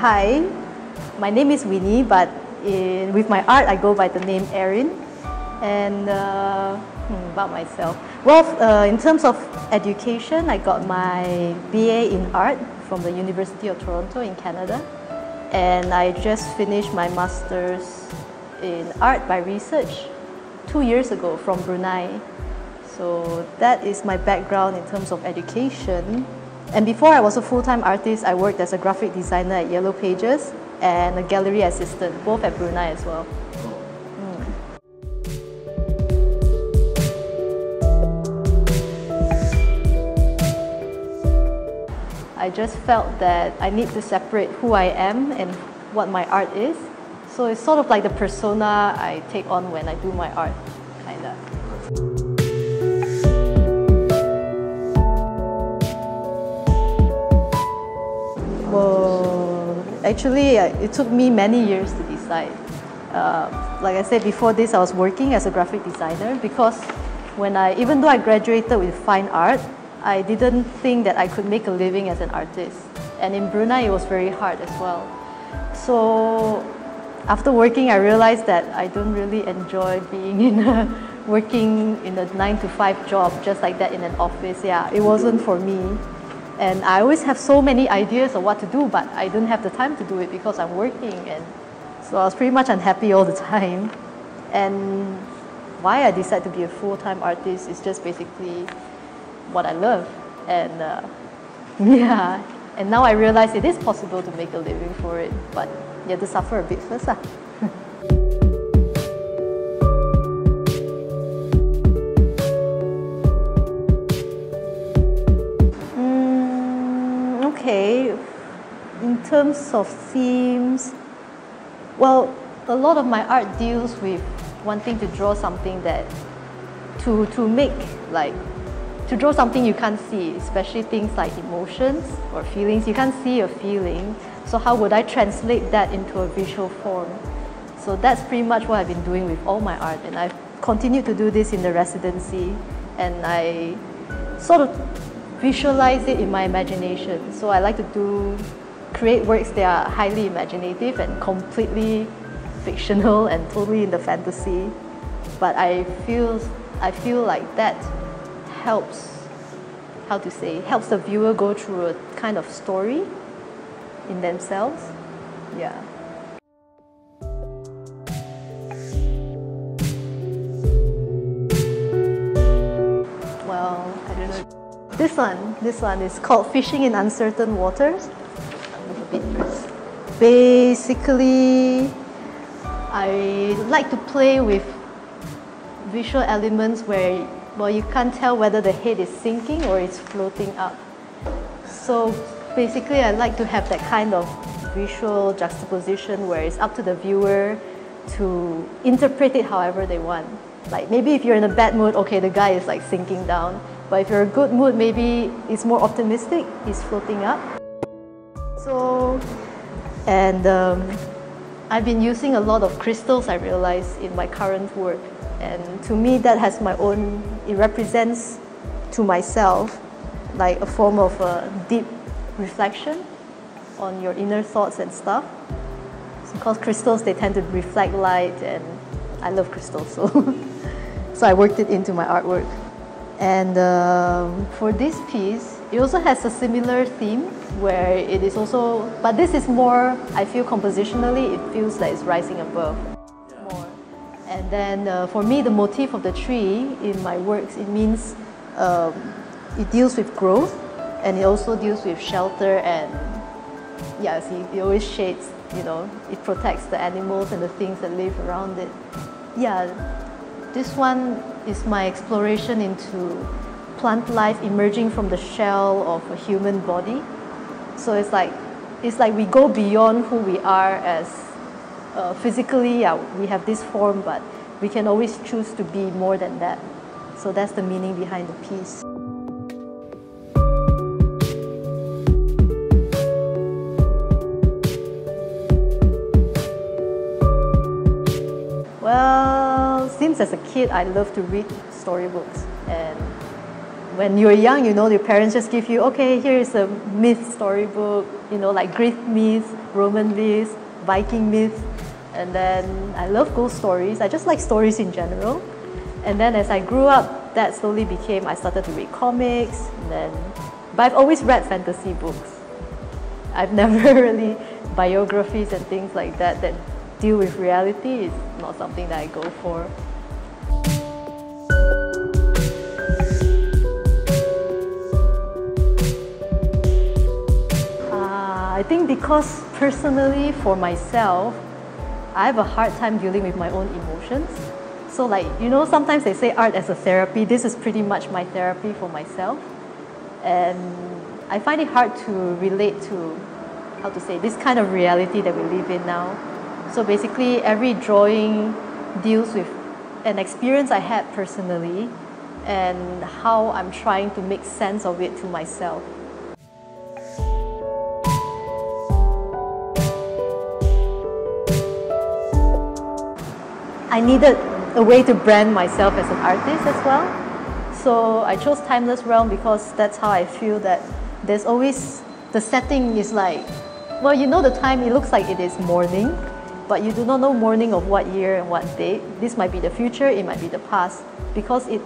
Hi, my name is Winnie, but with my art I go by the name Eryn. And about myself, well, in terms of education, I got my BA in art from the University of Toronto in Canada, and I just finished my master's in art by research 2 years ago from Brunei. So that is my background in terms of education. And before I was a full-time artist, I worked as a graphic designer at Yellow Pages and a gallery assistant, both at Brunei as well. I just felt that I need to separate who I am and what my art is. So it's sort of like the persona I take on when I do my art, kinda. Well, actually, it took me many years to decide. Like I said before this, I was working as a graphic designer because even though I graduated with fine art, I didn't think that I could make a living as an artist. And in Brunei, it was very hard as well. So after working, I realized that I don't really enjoy being working in a 9-to-5 job, just like that in an office. Yeah, it wasn't for me. And I always have so many ideas of what to do, but I don't have the time to do it because I'm working. And so I was pretty much unhappy all the time. And why I decided to be a full-time artist is just basically what I love. And yeah, and now I realize it is possible to make a living for it, but you have to suffer a bit first. Okay, in terms of themes, well, a lot of my art deals with wanting to draw something that to draw something you can't see, especially things like emotions or feelings. You can't see a feeling, so how would I translate that into a visual form? So that's pretty much what I've been doing with all my art, and I've continued to do this in the residency, and I sort of visualize it in my imagination. So I like to create works that are highly imaginative and completely fictional and totally in the fantasy. But I feel like that helps the viewer go through a kind of story in themselves. Yeah. Well, I don't know. This one is called Fishing in Uncertain Waters. Basically, I like to play with visual elements where, well, you can't tell whether the head is sinking or it's floating up. So basically, I like to have that kind of visual juxtaposition where it's up to the viewer to interpret it however they want. Like maybe if you're in a bad mood, okay, the guy is like sinking down. But if you're in a good mood, maybe it's more optimistic, he's floating up. So, and I've been using a lot of crystals, I realize, in my current work. And to me, that has my own, it represents to myself like a form of deep reflection on your inner thoughts and stuff. Because crystals, they tend to reflect light, and I love crystals, so, so I worked it into my artwork. And for this piece, it also has a similar theme where it is also, but this is more, I feel compositionally, it feels like it's rising above more. And then for me, the motif of the tree in my works, it means it deals with growth, and it also deals with shelter, and yeah, see, it always shades, you know, it protects the animals and the things that live around it. Yeah, this one is my exploration into plant life emerging from the shell of a human body. So it's like we go beyond who we are as physically, yeah, we have this form, but we can always choose to be more than that. So that's the meaning behind the piece. Well, since as a kid, I loved to read storybooks, and when you're young, you know, your parents just give you, okay, here is a myth storybook, you know, like Greek myths, Roman myths, Viking myths. And then I love ghost stories. I just like stories in general. And then as I grew up, that slowly became, I started to read comics, but I've always read fantasy books. I've never really, biographies and things like that that deal with reality is not something that I go for. I think because personally for myself, I have a hard time dealing with my own emotions. So like, you know, sometimes they say art as a therapy. This is pretty much my therapy for myself. And I find it hard to relate to, how to say, this kind of reality that we live in now. So basically every drawing deals with an experience I had personally and how I'm trying to make sense of it to myself. I needed a way to brand myself as an artist as well. So I chose Timeless Realm because that's how I feel that there's always, the setting is like, well, you know the time, it looks like it is morning, but you do not know morning of what year and what date. This might be the future, it might be the past, because it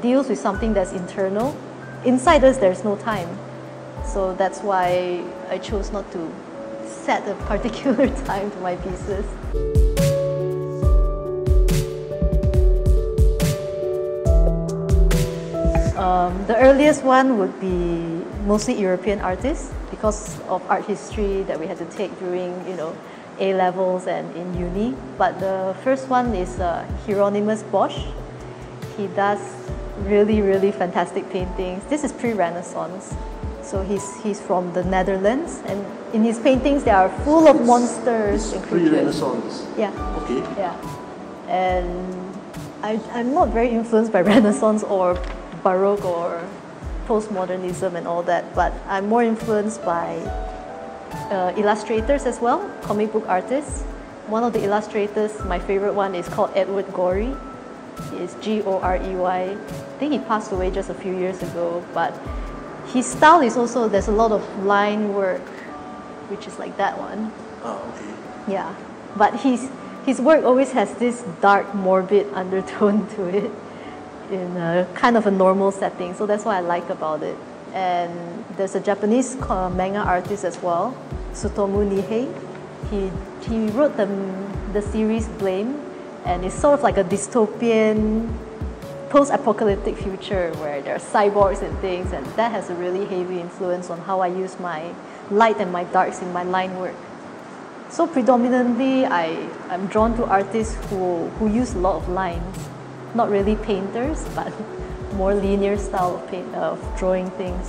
deals with something that's internal. Inside us, there's no time. So that's why I chose not to set a particular time to my pieces. The earliest one would be mostly European artists because of art history that we had to take during, you know, A-levels and in uni. But the first one is Hieronymus Bosch. He does really, really fantastic paintings. This is pre-Renaissance. So he's from the Netherlands, and in his paintings they are full of monsters and creatures. Pre-Renaissance? Yeah. Okay. Yeah. And I'm not very influenced by Renaissance or Baroque or postmodernism and all that, but I'm more influenced by illustrators as well, comic book artists. One of the illustrators, my favorite one, is called Edward Gorey. He is Gorey. I think he passed away just a few years ago, but his style is also, there's a lot of line work, which is like that one. Oh, okay. Yeah, but his work always has this dark, morbid undertone to it, in a kind of a normal setting, so that's what I like about it. And there's a Japanese manga artist as well, Tsutomu Nihei. He wrote the series Blame, and it's sort of like a dystopian, post-apocalyptic future where there are cyborgs and things, and that has a really heavy influence on how I use my light and my darks in my line work. So predominantly, I'm drawn to artists who use a lot of lines. Not really painters, but more linear style of drawing things.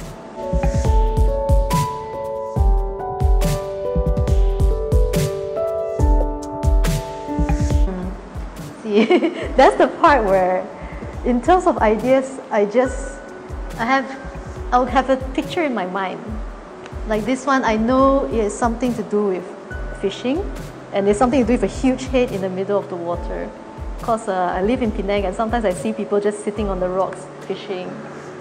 See, that's the part where, in terms of ideas, I'll have a picture in my mind. Like this one, I know it has something to do with fishing, and it's something to do with a huge head in the middle of the water. Because I live in Penang, and sometimes I see people just sitting on the rocks fishing.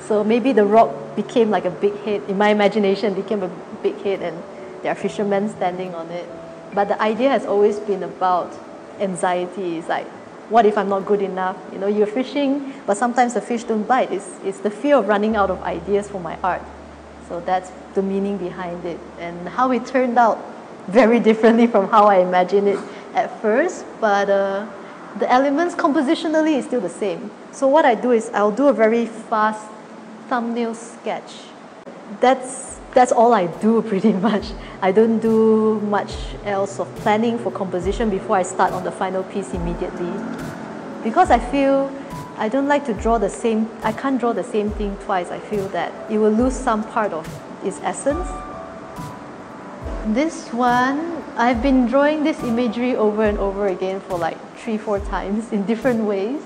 So maybe the rock became like a big head. In my imagination, became a big head, and there are fishermen standing on it. But the idea has always been about anxiety. It's like, what if I'm not good enough? You know, you're fishing, but sometimes the fish don't bite. It's the fear of running out of ideas for my art. So that's the meaning behind it, and how it turned out very differently from how I imagined it at first. But the elements compositionally is still the same. So what I do is I'll do a very fast thumbnail sketch. That's all I do pretty much. I don't do much else of planning for composition before I start on the final piece immediately. Because I feel I don't like to draw the same, I can't draw the same thing twice. I feel that it will lose some part of its essence. This one, I've been drawing this imagery over and over again for like 3-4 times in different ways.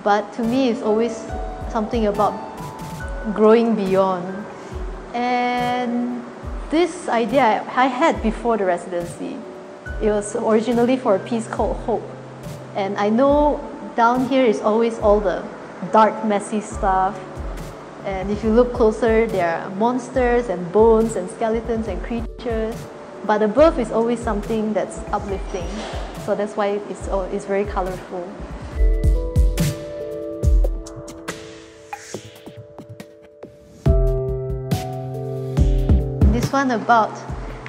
But to me, it's always something about growing beyond. And this idea I had before the residency. It was originally for a piece called Hope. And I know down here is always all the dark, messy stuff. And if you look closer, there are monsters and bones and skeletons and creatures. But above is always something that's uplifting. So that's why it's very colorful. This one about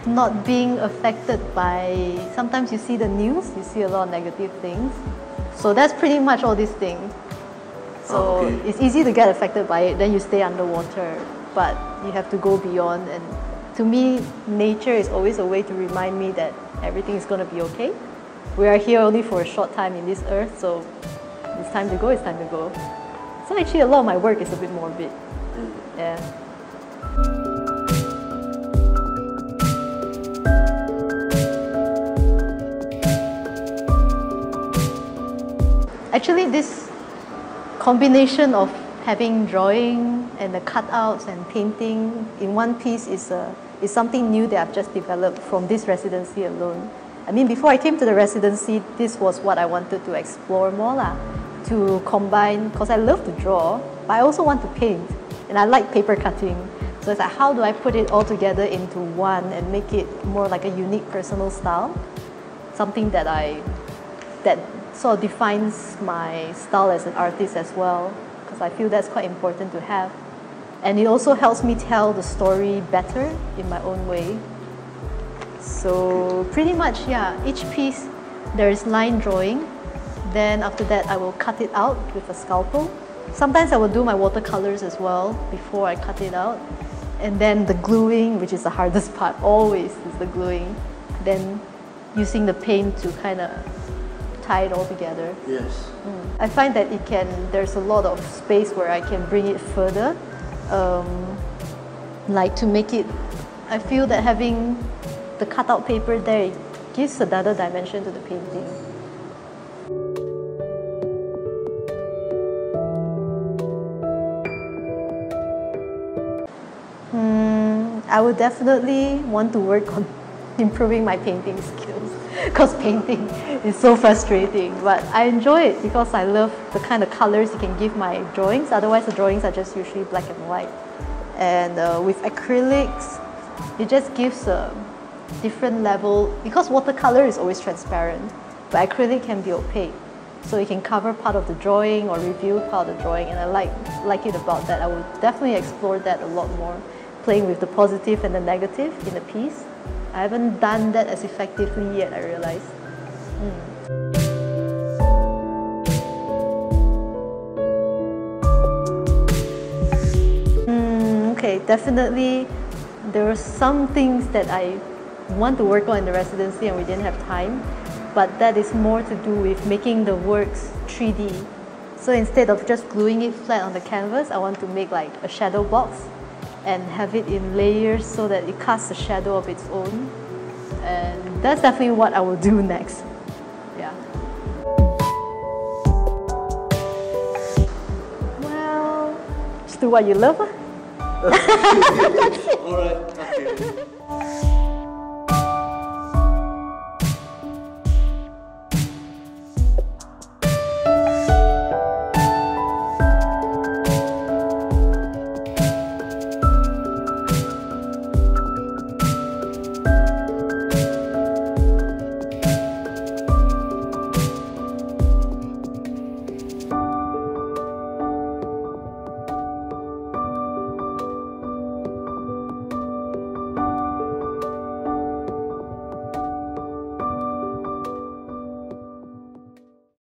not being affected by, sometimes you see the news, you see a lot of negative things. So that's pretty much all these things. So it's easy to get affected by it, then you stay underwater, but you have to go beyond. And to me, nature is always a way to remind me that everything is going to be okay. We are here only for a short time in this earth, so it's time to go, it's time to go. So actually a lot of my work is a bit morbid. Yeah. Actually, this combination of having drawing and the cutouts and painting in one piece is something new that I've just developed from this residency alone. I mean, before I came to the residency, this was what I wanted to explore more, to combine, because I love to draw, but I also want to paint, and I like paper cutting. So it's like, how do I put it all together into one and make it more like a unique personal style? Something that sort of defines my style as an artist as well, because I feel that's quite important to have. And it also helps me tell the story better in my own way. So pretty much, yeah, each piece there is line drawing. Then after that I will cut it out with a scalpel. Sometimes I will do my watercolors as well before I cut it out. And then the gluing, which is the hardest part, always is the gluing. Then using the paint to kind of tie it all together. Yes. I find that there's a lot of space where I can bring it further. Like to make it, I feel that having the cutout paper there gives another dimension to the painting. I would definitely want to work on improving my painting skills, because painting is so frustrating, but I enjoy it because I love the kind of colors you can give my drawings. Otherwise the drawings are just usually black and white. And with acrylics, it just gives a different level, because watercolor is always transparent, but acrylic can be opaque. So you can cover part of the drawing or reveal part of the drawing, and I like it about that. I would definitely explore that a lot more, playing with the positive and the negative in a piece. I haven't done that as effectively yet, I realize. Okay, definitely there are some things that I want to work on in the residency and we didn't have time, but that is more to do with making the works 3D. So instead of just gluing it flat on the canvas, I want to make like a shadow box and have it in layers so that it casts a shadow of its own. And that's definitely what I will do next. Yeah. Well, just do what you love. Alright, okay.